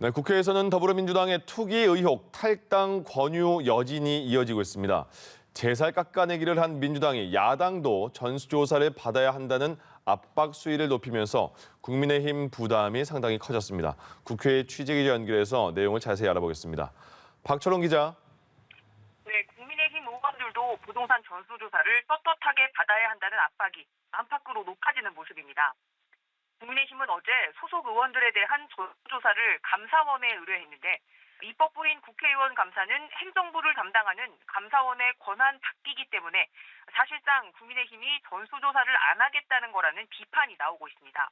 네, 국회에서는 더불어민주당의 투기 의혹, 탈당 권유 여진이 이어지고 있습니다. 제살 깎아내기를 한 민주당이 야당도 전수조사를 받아야 한다는 압박 수위를 높이면서 국민의힘 부담이 상당히 커졌습니다. 국회 취재기자 연결해서 내용을 자세히 알아보겠습니다. 박철롱 기자. 네, 국민의힘 의원들도 부동산 전수조사를 떳떳하게 받아야 한다는 압박이 안팎으로 높아지는 모습입니다. 국민의힘은 어제 소속 의원들에 대한 전수조사를 감사원에 의뢰했는데 입법부인 국회의원 감사는 행정부를 담당하는 감사원의 권한 바뀌기 때문에 사실상 국민의힘이 전수조사를 안 하겠다는 거라는 비판이 나오고 있습니다.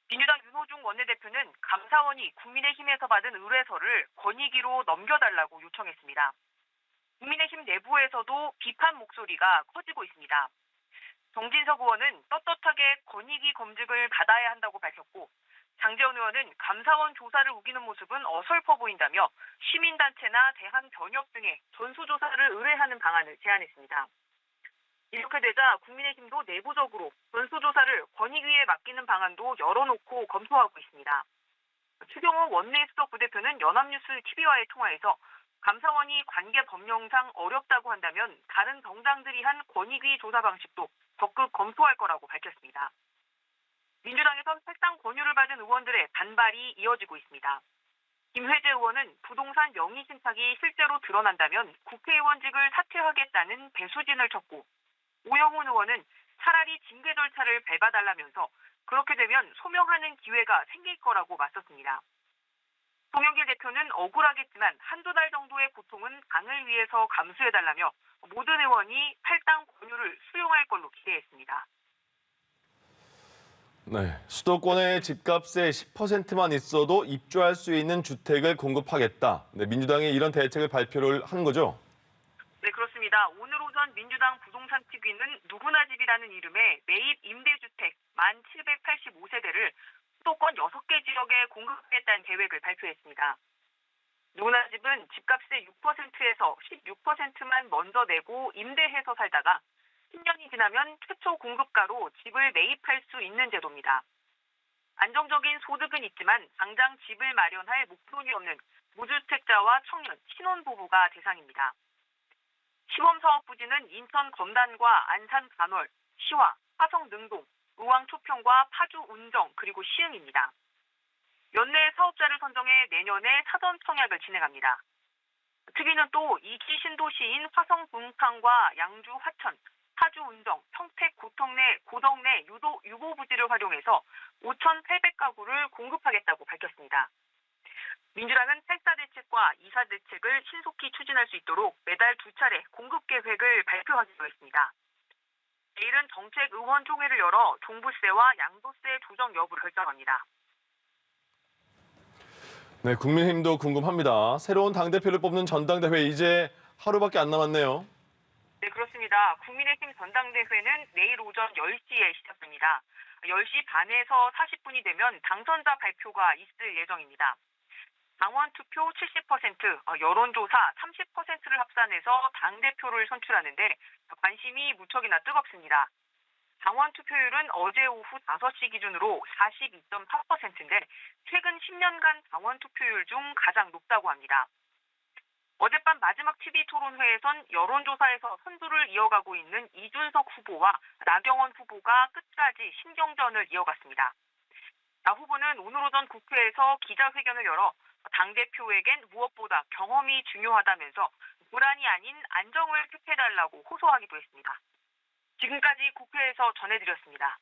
민주당 윤호중 원내대표는 감사원이 국민의힘에서 받은 의뢰서를 권익위로 넘겨달라고 요청했습니다. 국민의힘 내부에서도 비판 목소리가 커지고 있습니다. 정진석 의원은 떳떳하게 권익위 검증을 받아야 한다고 밝혔고, 장제원 의원은 감사원 조사를 우기는 모습은 어설퍼 보인다며 시민단체나 대한변협 등의 전수조사를 의뢰하는 방안을 제안했습니다. 이렇게 되자 국민의힘도 내부적으로 전수조사를 권익위에 맡기는 방안도 열어놓고 검토하고 있습니다. 추경호 원내 수석 부대표는 연합뉴스 TV와의 통화에서 감사원이 관계 법령상 어렵다고 한다면 다른 정당들이 한 권익위 조사 방식도 적극 검토할 거라고 밝혔습니다. 민주당에선 탈당 권유를 받은 의원들의 반발이 이어지고 있습니다. 김회재 의원은 부동산 명의 신탁이 실제로 드러난다면 국회의원직을 사퇴하겠다는 배수진을 쳤고, 오영훈 의원은 차라리 징계 절차를 밟아달라면서 그렇게 되면 소명하는 기회가 생길 거라고 맞섰습니다. 송영길 대표는 억울하겠지만 한두 달 정도의 고통은 당을 위해서 감수해달라며 모든 의원이 탈당 권유를 수용할 걸로 기대했습니다. 네, 수도권의 집값의 10%만 있어도 입주할 수 있는 주택을 공급하겠다. 네, 민주당이 이런 대책을 발표를 한 거죠? 네, 그렇습니다. 오늘 오전 민주당 부동산 특위는 누구나 집이라는 이름의 매입 임대주택 1,785세대를 수도권 6개 지역에 공급하겠다는 계획을 발표했습니다. 누구나 집은 집값의 6%에서 16%만 먼저 내고 임대해서 살다가 10년이 지나면 최초 공급가로 집을 매입할 수 있는 제도입니다. 안정적인 소득은 있지만 당장 집을 마련할 목돈이 없는 무주택자와 청년, 신혼부부가 대상입니다. 시범사업 부지는 인천 검단과 안산 간월, 시화, 화성 능동, 의왕 초평과 파주 운정 그리고 시흥입니다. 연내 사업자를 선정해 내년에 사전 청약을 진행합니다. 특위는 또 2기 신도시인 화성 분탕과 양주 화천, 파주 운정, 평택 고덕내 유보 부지를 활용해서 5,800가구를 공급하겠다고 밝혔습니다. 민주당은 탈사 대책과 이사 대책을 신속히 추진할 수 있도록 매달 2차례 공급 계획을 발표하기로 했습니다. 내일은 정책 의원총회를 열어 종부세와 양도세 조정 여부를 결정합니다. 네, 국민의힘도 궁금합니다. 새로운 당대표를 뽑는 전당대회 이제 하루밖에 안 남았네요. 네, 그렇습니다. 국민의힘 전당대회는 내일 오전 10시에 시작됩니다. 10시 반에서 40분이 되면 당선자 발표가 있을 예정입니다. 당원 투표 70%, 여론조사 30%를 합산해서 당대표를 선출하는데 관심이 무척이나 뜨겁습니다. 당원 투표율은 어제 오후 5시 기준으로 42.4%인데 최근 10년간 당원 투표율 중 가장 높다고 합니다. 어젯밤 마지막 TV 토론회에선 여론조사에서 선두를 이어가고 있는 이준석 후보와 나경원 후보가 끝까지 신경전을 이어갔습니다. 나 후보는 오늘 오전 국회에서 기자회견을 열어 당대표에겐 무엇보다 경험이 중요하다면서 불안이 아닌 안정을 택해달라고 호소하기도 했습니다. 지금까지 국회에서 전해드렸습니다.